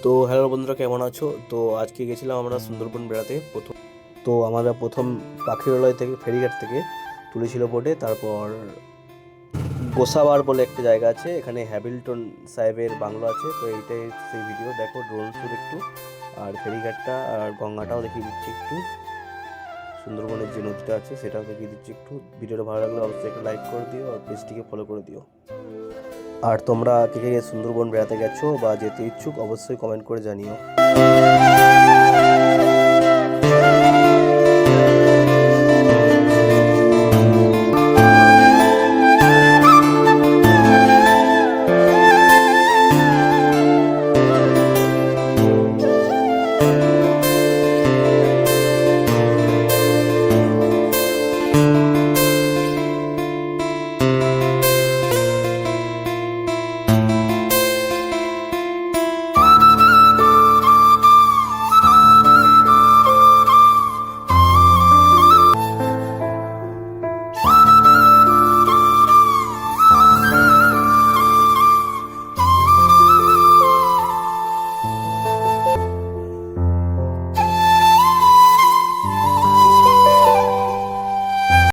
তো হ্যালো বন্ধুরা, কেমন আছো? তো আজকে গেছিলাম আমরা সুন্দরবন বেড়াতে। আমরা প্রথম পাখিরালয় থেকে ফেরিঘাট থেকে তুলেছিল বোটে। তারপর গোসাবার বলে একটা জায়গা আছে, এখানে হ্যামিল্টন সাহেবের বাংলো আছে। তো এইটাই সেই ভিডিও, দেখো ড্রোন শুট একটু, আর ফেরিঘাটটা আর গঙ্গাটাও দেখিয়ে দিচ্ছি একটু। সুন্দরবনের যে নদীটা আছে সেটাও দেখিয়ে দিচ্ছি একটু। ভিডিওটা ভালো লাগলে অবশ্যই একটা লাইক করে দিও আর পেজটিকে ফলো করে দিও। আর তোমরা কে কে সুন্দরবন বেড়াতে গেছো বা যেতে ইচ্ছুক অবশ্যই কমেন্ট করে জানিও।